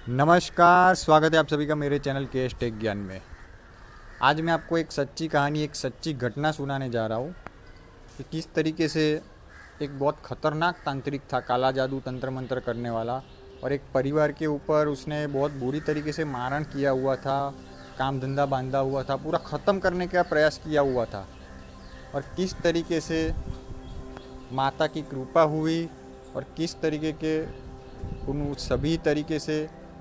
नमस्कार, स्वागत है आप सभी का मेरे चैनल के एस टेक ज्ञान में। आज मैं आपको एक सच्ची कहानी, एक सच्ची घटना सुनाने जा रहा हूँ कि किस तरीके से एक बहुत खतरनाक तांत्रिक था, काला जादू तंत्र मंत्र करने वाला, और एक परिवार के ऊपर उसने बहुत बुरी तरीके से मारण किया हुआ था, काम धंधा बांधा हुआ था, पूरा ख़त्म करने का प्रयास किया हुआ था। और किस तरीके से माता की कृपा हुई और किस तरीके के उन सभी तरीके से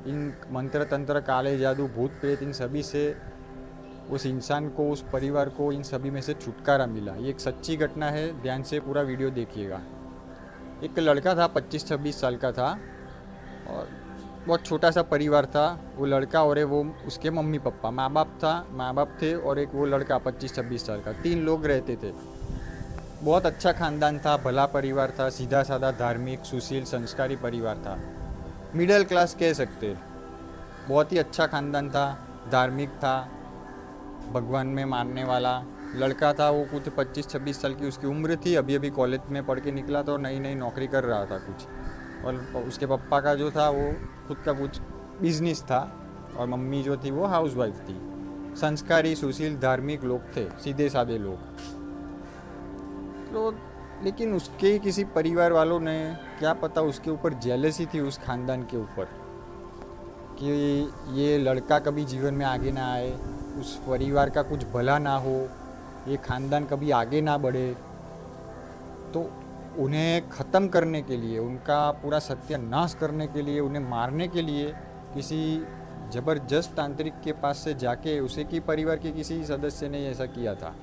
इन मंत्र तंत्र, काले जादू, भूत प्रेत, इन सभी से उस इंसान को, उस परिवार को, इन सभी में से छुटकारा मिला। ये एक सच्ची घटना है, ध्यान से पूरा वीडियो देखिएगा। एक लड़का था, 25-26 साल का था, और बहुत छोटा सा परिवार था। वो लड़का और वो उसके मम्मी पापा, माँ बाप थे, और एक वो लड़का 25-26 साल का, 3 लोग रहते थे। बहुत अच्छा खानदान था, भला परिवार था, सीधा साधा, धार्मिक, सुशील, संस्कारी परिवार था। मिडिल क्लास कह सकते। बहुत ही अच्छा खानदान था, धार्मिक था, भगवान में मानने वाला लड़का था। वो कुछ 25-26 साल की उसकी उम्र थी, अभी अभी कॉलेज में पढ़ के निकला था और नई नई नौकरी कर रहा था कुछ। और उसके पापा का जो था वो खुद का कुछ बिजनेस था, और मम्मी जो थी वो हाउसवाइफ थी। संस्कारी, सुशील, धार्मिक लोग थे, सीधे साधे लोग। तो लेकिन उसके किसी परिवार वालों ने, क्या पता उसके ऊपर जेलसी थी उस खानदान के ऊपर, कि ये लड़का कभी जीवन में आगे ना आए, उस परिवार का कुछ भला ना हो, ये खानदान कभी आगे ना बढ़े। तो उन्हें ख़त्म करने के लिए, उनका पूरा सत्यानाश करने के लिए, उन्हें मारने के लिए किसी ज़बरदस्त तांत्रिक के पास से जाके उसे की परिवार के किसी सदस्य ने ऐसा किया था।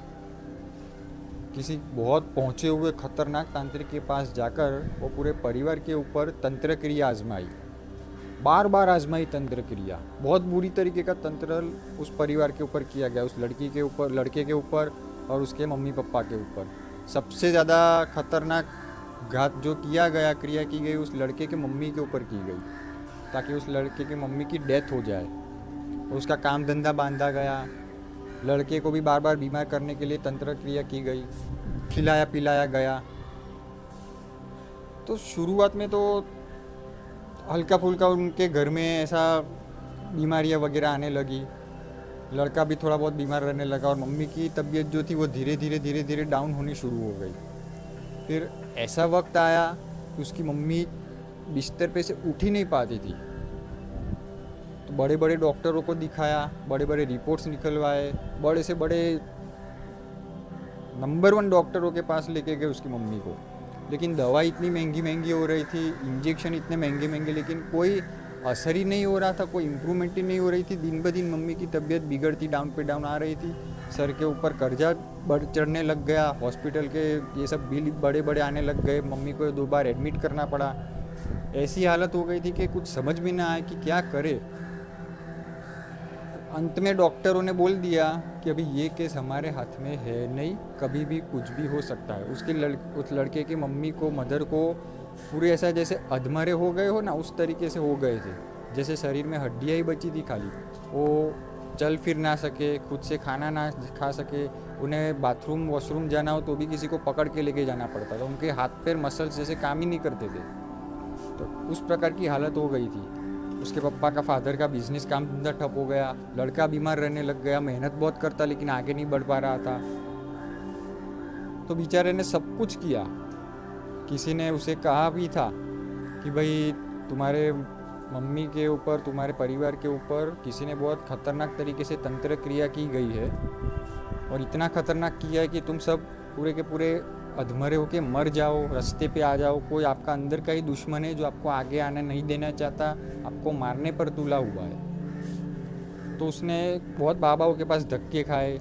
किसी बहुत पहुँचे हुए खतरनाक तांत्रिक के पास जाकर वो पूरे परिवार के ऊपर तंत्र क्रिया आजमाई, बार बार आजमाई तंत्र क्रिया। बहुत बुरी तरीके का तंत्र उस परिवार के ऊपर किया गया, उस लड़की के ऊपर, लड़के के ऊपर और उसके मम्मी पापा के ऊपर। सबसे ज़्यादा खतरनाक घात जो किया गया, क्रिया की गई, उस लड़के के मम्मी के ऊपर की गई, ताकि उस लड़के की मम्मी की डेथ हो जाए। उसका काम धंधा बांधा गया, लड़के को भी बार बार बीमार करने के लिए तंत्र क्रिया की गई, खिलाया पिलाया गया। तो शुरुआत में तो हल्का फुल्का उनके घर में ऐसा बीमारियां वगैरह आने लगी, लड़का भी थोड़ा बहुत बीमार रहने लगा, और मम्मी की तबीयत जो थी वो धीरे धीरे डाउन होनी शुरू हो गई। फिर ऐसा वक्त आया कि उसकी मम्मी बिस्तर पे से उठ ही नहीं पाती थी। तो बड़े बड़े डॉक्टरों को दिखाया, बड़े बड़े रिपोर्ट्स निकलवाए, बड़े से बड़े नंबर 1 डॉक्टरों के पास लेके गए उसकी मम्मी को। लेकिन दवा इतनी महंगी महंगी हो रही थी, इंजेक्शन इतने महंगे महंगे, लेकिन कोई असर ही नहीं हो रहा था, कोई इम्प्रूवमेंट ही नहीं हो रही थी। दिन ब दिन मम्मी की तबीयत बिगड़ती, डाउन पे डाउन आ रही थी। सर के ऊपर कर्जा बढ़ चढ़ने लग गया, हॉस्पिटल के ये सब बिल बड़े बड़े आने लग गए, मम्मी को 2 बार एडमिट करना पड़ा। ऐसी हालत हो गई थी कि कुछ समझ में ना आए कि क्या करे। अंत में डॉक्टरों ने बोल दिया कि अभी ये केस हमारे हाथ में है नहीं, कभी भी कुछ भी हो सकता है। उस लड़के की मम्मी को, मदर को पूरे ऐसा जैसे अधमरे हो गए हो ना, उस तरीके से हो गए थे, जैसे शरीर में हड्डियाँ ही बची थी खाली। वो चल फिर ना सके, खुद से खाना ना खा सके, उन्हें बाथरूम वॉशरूम जाना हो तो भी किसी को पकड़ के लेके जाना पड़ता था। उनके हाथ पैर मसल्स जैसे काम ही नहीं करते थे। तो उस प्रकार की हालत हो गई थी। उसके पापा का, फादर का बिजनेस, काम धंधा ठप हो गया, लड़का बीमार रहने लग गया, मेहनत बहुत करता लेकिन आगे नहीं बढ़ पा रहा था। तो बेचारे ने सब कुछ किया। किसी ने उसे कहा भी था कि भाई तुम्हारे मम्मी के ऊपर, तुम्हारे परिवार के ऊपर किसी ने बहुत खतरनाक तरीके से तंत्र क्रिया की गई है, और इतना खतरनाक किया है कि तुम सब पूरे के पूरे अधमरे होके मर जाओ, रास्ते पे आ जाओ। कोई आपका अंदर का ही दुश्मन है जो आपको आगे आने नहीं देना चाहता, आपको मारने पर तुला हुआ है। तो उसने बहुत बाबाओं के पास धक्के खाए।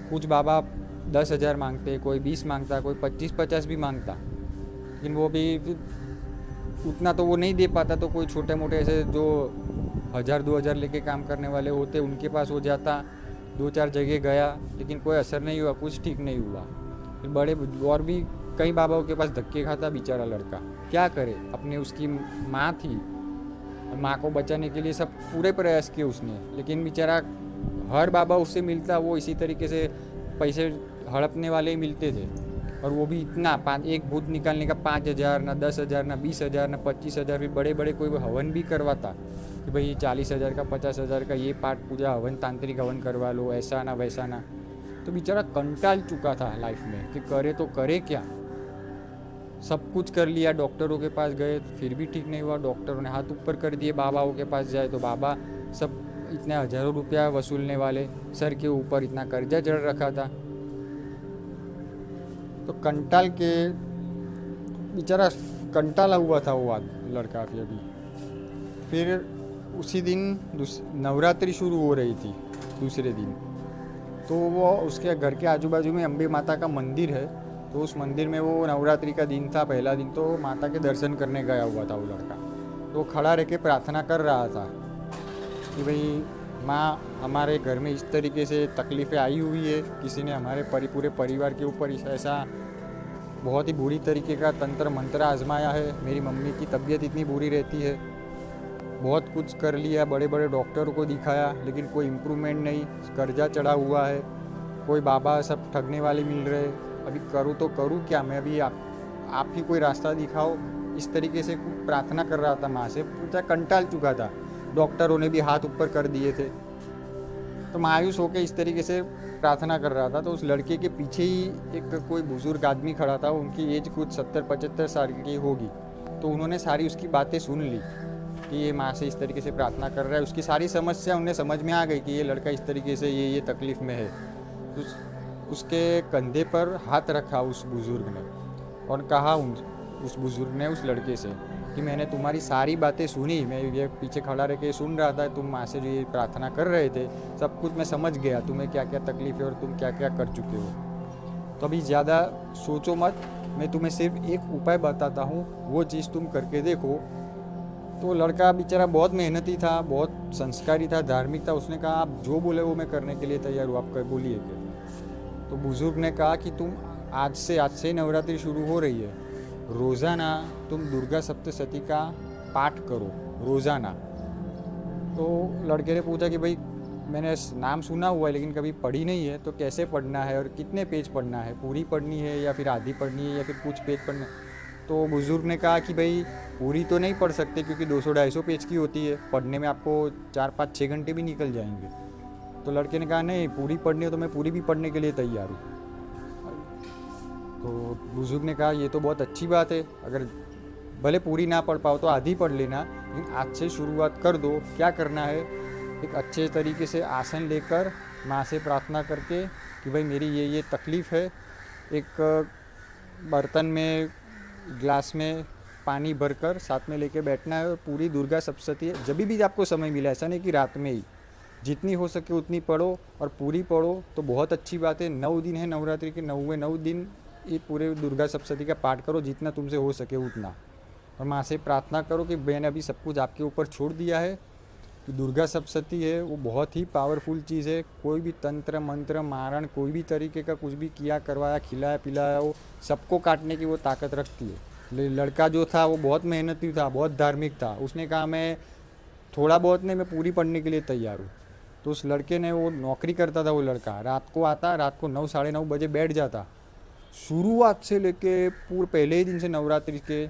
कुछ बाबा 10,000 मांगते, कोई 20 मांगता, कोई 25-50 भी मांगता, लेकिन वो भी उतना तो वो नहीं दे पाता। तो कोई छोटे मोटे ऐसे जो 1,000-2,000 लेके काम करने वाले होते, उनके पास हो जाता। 2-4 जगह गया लेकिन कोई असर नहीं हुआ, कुछ ठीक नहीं हुआ। फिर बड़े और भी कई बाबाओं के पास धक्के खाता बेचारा लड़का। क्या करे, अपने उसकी माँ थी, माँ को बचाने के लिए सब पूरे प्रयास किए उसने, लेकिन बेचारा हर बाबा उससे मिलता वो इसी तरीके से पैसे हड़पने वाले ही मिलते थे। और वो भी इतना एक भूत निकालने का 5,000 ना 10,000 ना 20,000 ना 25,000, फिर बड़े बड़े कोई हवन भी करवाता कि भाई 40,000 का 50,000 का ये पाठ पूजा हवन तांत्रिक हवन करवा लो, ऐसा ना वैसा ना। तो बेचारा कंटाल चुका था लाइफ में कि करे तो करे क्या। सब कुछ कर लिया, डॉक्टरों के पास गए फिर भी ठीक नहीं हुआ, डॉक्टरों ने हाथ ऊपर कर दिए, बाबाओं के पास जाए तो बाबा सब इतने हज़ारों रुपया वसूलने वाले, सर के ऊपर इतना कर्जा चढ़ रखा था। तो कंटाल के बेचारा कंटाला हुआ था वो लड़का। फिर उसी दिन नवरात्रि शुरू हो रही थी दूसरे दिन, तो वो उसके घर के आजू बाजू में अम्बे माता का मंदिर है, तो उस मंदिर में वो नवरात्रि का दिन था, पहला दिन, तो माता के दर्शन करने गया हुआ था वो लड़का। तो खड़ा रह के प्रार्थना कर रहा था कि भाई माँ, हमारे घर में इस तरीके से तकलीफ़ें आई हुई है, किसी ने हमारे पूरे परिवार के ऊपर ऐसा बहुत ही बुरी तरीके का तंत्र मंत्र आजमाया है, मेरी मम्मी की तबीयत इतनी बुरी रहती है, बहुत कुछ कर लिया, बड़े बड़े डॉक्टरों को दिखाया लेकिन कोई इम्प्रूवमेंट नहीं, कर्जा चढ़ा हुआ है, कोई बाबा सब ठगने वाले मिल रहे, अभी करूँ तो करूँ क्या मैं, अभी आप ही कोई रास्ता दिखाओ। इस तरीके से प्रार्थना कर रहा था माँ से, पूरा कंटाल चुका था, डॉक्टरों ने भी हाथ ऊपर कर दिए थे। तो मायूस होकर इस तरीके से प्रार्थना कर रहा था, तो उस लड़के के पीछे ही एक कोई बुजुर्ग आदमी खड़ा था, उनकी एज कुछ 70-75 साल की होगी। तो उन्होंने सारी उसकी बातें सुन ली कि ये माँ से इस तरीके से प्रार्थना कर रहा है, उसकी सारी समस्या उन्हें समझ में आ गई कि ये लड़का इस तरीके से ये तकलीफ़ में है। तो उसके कंधे पर हाथ रखा उस बुज़ुर्ग ने और कहा उस बुज़ुर्ग ने उस लड़के से कि मैंने तुम्हारी सारी बातें सुनी, मैं ये पीछे खड़ा रह के सुन रहा था, तुम माँ से जो ये प्रार्थना कर रहे थे, सब कुछ मैं समझ गया, तुम्हें क्या क्या तकलीफ़ है और तुम क्या क्या कर चुके हो। तो अभी ज़्यादा सोचो मत, मैं तुम्हें सिर्फ एक उपाय बताता हूँ, वो चीज़ तुम करके देखो। तो लड़का बेचारा बहुत मेहनती था, बहुत संस्कारी था, धार्मिक था, उसने कहा आप जो बोले वो मैं करने के लिए तैयार हूँ, आप बोलिए क्या। तो बुज़ुर्ग ने कहा कि तुम आज से नवरात्रि शुरू हो रही है, रोज़ाना तुम दुर्गा सप्तशती का पाठ करो रोज़ाना। तो लड़के ने पूछा कि भाई मैंने नाम सुना हुआ है लेकिन कभी पढ़ी नहीं है, तो कैसे पढ़ना है और कितने पेज पढ़ना है, पूरी पढ़नी है या फिर आधी पढ़नी है या फिर कुछ पेज पढ़ना है। तो बुज़ुर्ग ने कहा कि भाई पूरी तो नहीं पढ़ सकते क्योंकि 200-250 पेज की होती है, पढ़ने में आपको 4-5-6 घंटे भी निकल जाएंगे। तो लड़के ने कहा नहीं, पूरी पढ़नी हो तो मैं पूरी भी पढ़ने के लिए तैयार हूँ। तो बुजुर्ग ने कहा ये तो बहुत अच्छी बात है, अगर भले पूरी ना पढ़ पाओ तो आधी पढ़ लेना, लेकिन आज से शुरुआत कर दो। क्या करना है, एक अच्छे तरीके से आसन लेकर माँ से प्रार्थना करके कि भाई मेरी ये तकलीफ़ है, एक बर्तन में ग्लास में पानी भरकर साथ में लेके बैठना है और पूरी दुर्गा सप्तशती जब भी आपको समय मिला, ऐसा नहीं कि रात में ही, जितनी हो सके उतनी पढ़ो और पूरी पढ़ो तो बहुत अच्छी बात है। 9 दिन है नवरात्रि के, 9 दिन ये पूरे दुर्गा सप्तशती का पाठ करो जितना तुमसे हो सके उतना, और माँ से प्रार्थना करो कि मैंने अभी सब कुछ आपके ऊपर छोड़ दिया है। कि दुर्गा सप्तशती है वो बहुत ही पावरफुल चीज़ है, कोई भी तंत्र मंत्र मारण कोई भी तरीके का कुछ भी किया करवाया खिलाया पिलाया वो सबको काटने की वो ताकत रखती है। लड़का जो था वो बहुत मेहनती था, बहुत धार्मिक था, उसने कहा मैं थोड़ा बहुत नहीं, मैं पूरी पढ़ने के लिए तैयार हूँ। तो उस लड़के ने, वो नौकरी करता था वो लड़का, रात को आता, रात को 9-9:30 बजे बैठ जाता, शुरुआत से लेके पूरे पहले ही दिन से नवरात्रि के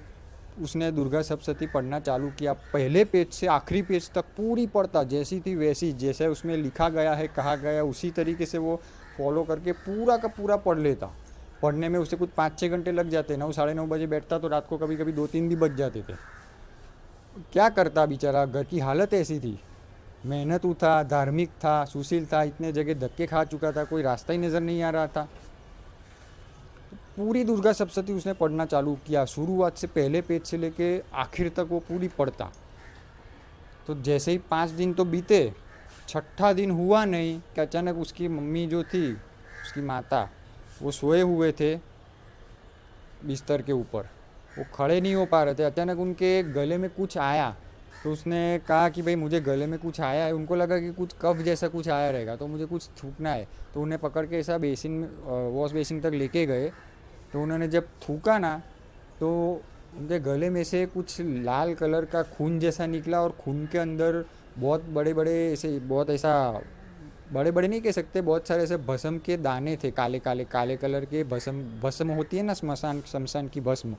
उसने दुर्गा सप्तशती पढ़ना चालू किया। पहले पेज से आखिरी पेज तक पूरी पढ़ता, जैसी थी वैसी, जैसे उसमें लिखा गया है कहा गया उसी तरीके से वो फॉलो करके पूरा का पूरा पढ़ लेता। पढ़ने में उसे कुछ 5-6 घंटे लग जाते, 9-9:30 बजे बैठता तो रात को कभी कभी 2-3 भी बज जाते थे। क्या करता बेचारा, घर की हालत ऐसी थी, मेहनतू था, धार्मिक था, सुशील था, इतने जगह धक्के खा चुका था, कोई रास्ता ही नज़र नहीं आ रहा था। पूरी दुर्गा सप्तशती उसने पढ़ना चालू किया, शुरुआत से पहले पेज से लेके आखिर तक वो पूरी पढ़ता। तो जैसे ही 5 दिन तो बीते, 6ठा दिन हुआ नहीं कि अचानक उसकी मम्मी जो थी, उसकी माता, वो सोए हुए थे बिस्तर के ऊपर, वो खड़े नहीं हो पा रहे थे, अचानक उनके गले में कुछ आया। तो उसने कहा कि भाई मुझे गले में कुछ आया है, उनको लगा कि कुछ कफ जैसा कुछ आया रहेगा तो मुझे कुछ थूकना है। तो उन्हें पकड़ के ऐसा बेसिन में, वॉश बेसिन तक लेके गए। तो उन्होंने जब थूका ना तो उनके गले में से कुछ लाल कलर का खून जैसा निकला और खून के अंदर बहुत बड़े बड़े ऐसे बहुत ऐसा बड़े बड़े नहीं कह सकते, बहुत सारे ऐसे भस्म के दाने थे, काले काले काले कलर के भस्म। भस्म होती है ना स्मशान शमशान की भस्म,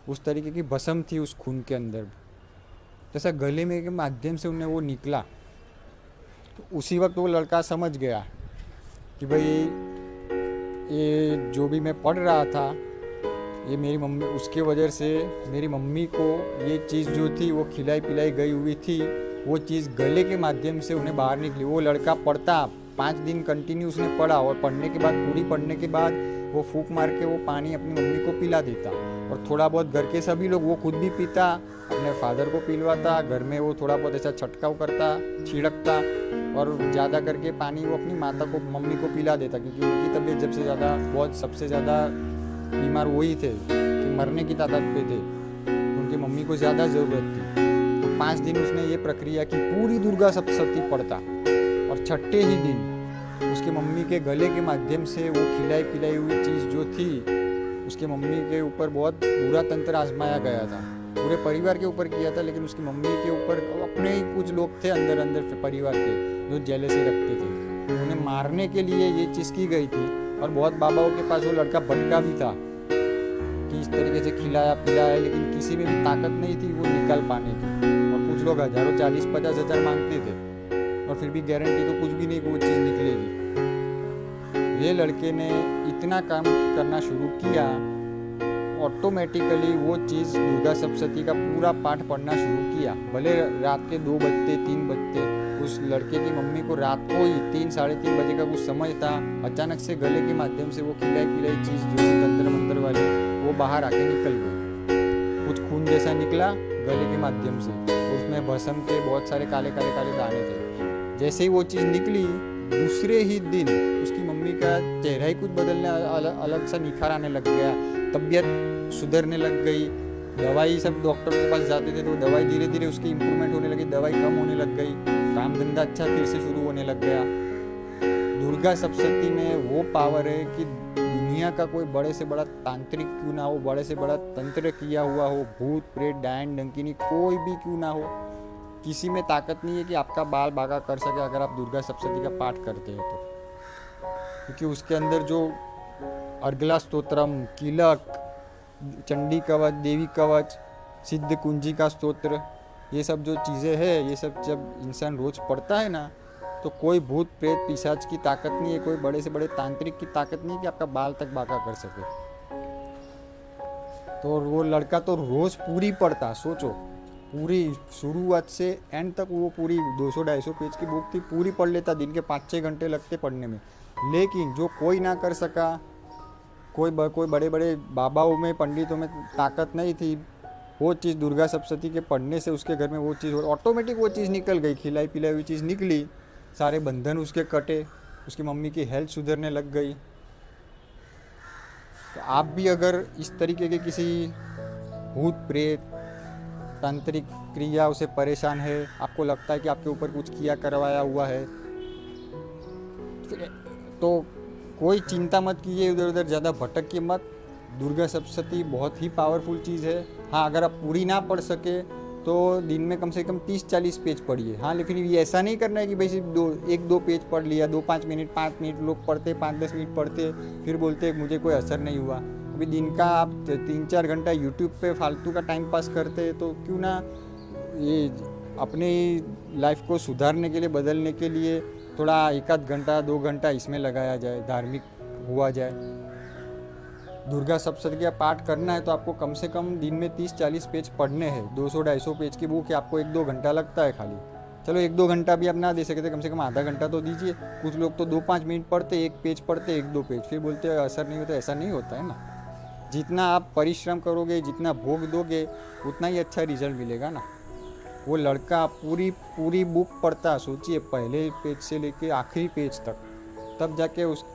उस तरीके की भस्म थी उस खून के अंदर। जैसा गले में के माध्यम से उन्हें वो निकला, तो उसी वक्त वो लड़का समझ गया कि भाई ये जो भी मैं पढ़ रहा था, ये मेरी मम्मी, उसके वजह से मेरी मम्मी को ये चीज़ जो थी वो खिलाई पिलाई गई हुई थी, वो चीज़ गले के माध्यम से उन्हें बाहर निकली। वो लड़का पढ़ता 5 दिन कंटिन्यू उसने पढ़ा, और पढ़ने के बाद, पूरी पढ़ने के बाद वो फूंक मार के वो पानी अपनी मम्मी को पिला देता, और थोड़ा बहुत घर के सभी लोग, वो खुद भी पीता, अपने फादर को पिलवाता, घर में वो थोड़ा बहुत ऐसा छटकाव करता, छिड़कता, और ज़्यादा करके पानी वो अपनी माता को, मम्मी को पिला देता, क्योंकि उनकी तबीयत जब से ज़्यादा, बहुत सबसे ज़्यादा बीमार वही थे कि मरने की तादाद पे थे, उनकी मम्मी को ज़्यादा ज़रूरत थी। तो 5 दिन उसने ये प्रक्रिया की, पूरी दुर्गा सप्तशती पढ़ता, और छठे ही दिन उसकी मम्मी के गले के माध्यम से वो खिलाई पिलाई हुई चीज़ जो थी, उसकी मम्मी के ऊपर बहुत बुरा तंत्र आजमाया गया था। पूरे परिवार के ऊपर किया था, लेकिन उसकी मम्मी के ऊपर अपने ही कुछ लोग थे अंदर अंदर परिवार के, जो जेलसी रखते थे, उन्हें मारने के लिए ये चीज़ की गई थी। और बहुत बाबाओं के पास वो लड़का भटका भी था कि इस तरीके से खिलाया पिलाया, लेकिन किसी में भी ताकत नहीं थी वो निकाल पाने की। और कुछ लोग हज़ारों 40-50 हज़ार मांगते थे, और फिर भी गारंटी तो कुछ भी नहीं कि वो चीज़ निकलेगी। ये लड़के ने इतना काम करना शुरू किया, ऑटोमेटिकली वो चीज़ दुर्गा सप्तशती का पूरा पाठ पढ़ना शुरू किया। भले रात के 2 बजते 3 बजते, उस लड़के की मम्मी को रात को ही 3 साढ़े 3 बजे का कुछ समझ था, अचानक से गले के माध्यम से वो खिलाई पिलाई चीज़ जो तंत्र मंत्र वाली, वो बाहर आके निकल गई। कुछ खून जैसा निकला गले के माध्यम से, उसमें भस्म के बहुत सारे काले काले काले दाने थे। जैसे ही वो चीज़ निकली, दूसरे ही दिन उसकी मम्मी का चेहरा ही कुछ बदलने, अलग सा निखार आने लग गया, तबीयत सुधरने लग गई। दवाई, सब डॉक्टर के पास जाते थे तो दवाई धीरे धीरे उसकी इम्प्रूवमेंट होने लगी, दवाई कम होने लग गई, काम धंधा अच्छा फिर से शुरू होने लग गया। दुर्गा सप्तशती में वो पावर है कि दुनिया का कोई बड़े से बड़ा तांत्रिक क्यों ना हो, बड़े से बड़ा तंत्र किया हुआ हो, भूत प्रेत डायन डंकिनी कोई भी क्यों ना हो, किसी में ताकत नहीं है कि आपका बाल बागा कर सके अगर आप दुर्गा सप्तशती का पाठ करते हो तो। क्योंकि उसके अंदर जो अर्गला स्तोत्रम, कीलक, चंडी कवच, देवी कवच, सिद्ध कुंजी का स्तोत्र, ये सब जो चीज़ें हैं, ये सब जब इंसान रोज़ पढ़ता है ना, तो कोई भूत प्रेत पिशाच की ताकत नहीं है, कोई बड़े से बड़े तांत्रिक की ताकत नहीं है कि आपका बाल तक बाका कर सके। तो वो लड़का तो रोज़ पूरी पढ़ता, सोचो, पूरी शुरुआत से एंड तक वो पूरी 200-250 पेज की बुक थी, पूरी पढ़ लेता, दिन के 5-6 घंटे लगते पढ़ने में। लेकिन जो कोई ना कर सका, कोई बड़े बड़े बाबाओं में, पंडितों में ताकत नहीं थी, वो चीज़ दुर्गा सप्तशती के पढ़ने से उसके घर में वो चीज़ ऑटोमेटिक वो चीज़ निकल गई, खिलाई पिलाई हुई चीज़ निकली, सारे बंधन उसके कटे, उसकी मम्मी की हेल्थ सुधरने लग गई। तो आप भी अगर इस तरीके के किसी भूत प्रेत तांत्रिक क्रियाओं से परेशान है, आपको लगता है कि आपके ऊपर कुछ किया करवाया हुआ है, तो कोई चिंता मत कीजिए, इधर उधर ज़्यादा भटकिए मत। दुर्गा सप्तशती बहुत ही पावरफुल चीज़ है। हाँ, अगर आप पूरी ना पढ़ सके तो दिन में कम से कम 30-40 पेज पढ़िए। हाँ, लेकिन ये ऐसा नहीं करना है कि भाई सिर्फ 1-2 पेज पढ़ लिया, 2-5 मिनट 5 मिनट लोग पढ़ते, 5-10 मिनट पढ़ते, फिर बोलते मुझे कोई असर नहीं हुआ। अभी दिन का आप 3-4 घंटा यूट्यूब पे फालतू का टाइम पास करते, तो क्यों ना ये अपनी लाइफ को सुधारने के लिए, बदलने के लिए थोड़ा 1-2 घंटा 2 घंटा इसमें लगाया जाए, धार्मिक हुआ जाए। दुर्गा सप्तशती का पाठ करना है तो आपको कम से कम दिन में 30-40 पेज पढ़ने हैं। 200-250 पेज की बुक है, आपको 1-2 घंटा लगता है खाली। चलो 1-2 घंटा भी आप ना दे सकते, कम से कम आधा घंटा तो दीजिए। कुछ लोग तो 2-5 मिनट पढ़ते, 1 पेज पढ़ते, 1-2 पेज, फिर बोलते हैं असर नहीं होता। ऐसा नहीं होता है ना। जितना आप परिश्रम करोगे, जितना भोग दोगे, उतना ही अच्छा रिजल्ट मिलेगा ना। वो लड़का पूरी बुक पढ़ता, सोचिए, पहले पेज से लेके आखिरी पेज तक, तब जाके उस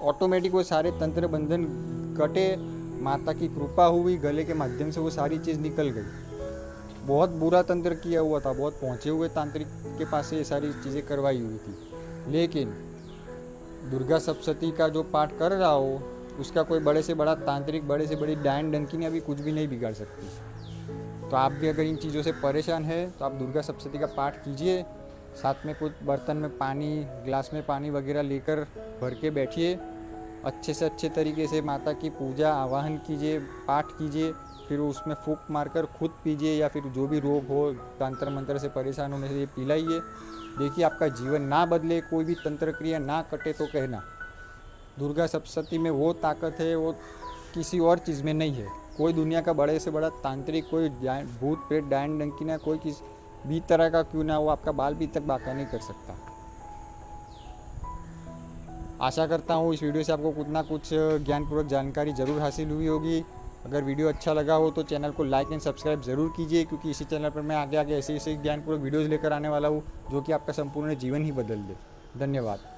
ऑटोमेटिक वो सारे तंत्र बंधन कटे, माता की कृपा हुई, गले के माध्यम से वो सारी चीज़ निकल गई। बहुत बुरा तंत्र किया हुआ था, बहुत पहुँचे हुए तांत्रिक के पास से ये सारी चीज़ें करवाई हुई थी। लेकिन दुर्गा सप्तशती का जो पाठ कर रहा हो, उसका कोई बड़े से बड़ा तांत्रिक, बड़े से बड़ी डायन डंकिनी अभी कुछ भी नहीं बिगाड़ सकती। तो आप भी अगर इन चीज़ों से परेशान है तो आप दुर्गा सप्तशती का पाठ कीजिए, साथ में कुछ बर्तन में पानी, ग्लास में पानी वगैरह लेकर भर के बैठिए। अच्छे से अच्छे तरीके से माता की पूजा आवाहन कीजिए, पाठ कीजिए, फिर उसमें फूंक मारकर खुद पीजिए, या फिर जो भी रोग हो, तंत्र मंत्र से परेशान होने से ये पिलाइए। देखिए आपका जीवन ना बदले, कोई भी तंत्र क्रिया ना कटे तो कहना। दुर्गा सप्तशती में वो ताकत है, वो किसी और चीज़ में नहीं है। कोई दुनिया का बड़े से बड़ा तांत्रिक, कोई भूत प्रेत डायन डंकी ना, कोई किस भी तरह का क्यों ना, वो आपका बाल भी तक बाका नहीं कर सकता। आशा करता हूँ इस वीडियो से आपको कुछ ना कुछ ज्ञानपूर्वक जानकारी ज़रूर हासिल हुई होगी। अगर वीडियो अच्छा लगा हो तो चैनल को लाइक एंड सब्सक्राइब ज़रूर कीजिए, क्योंकि इसी चैनल पर मैं आगे आगे ऐसे ज्ञानपूर्वक वीडियोज़ लेकर आने वाला हूँ जो कि आपका संपूर्ण जीवन ही बदल दे। धन्यवाद।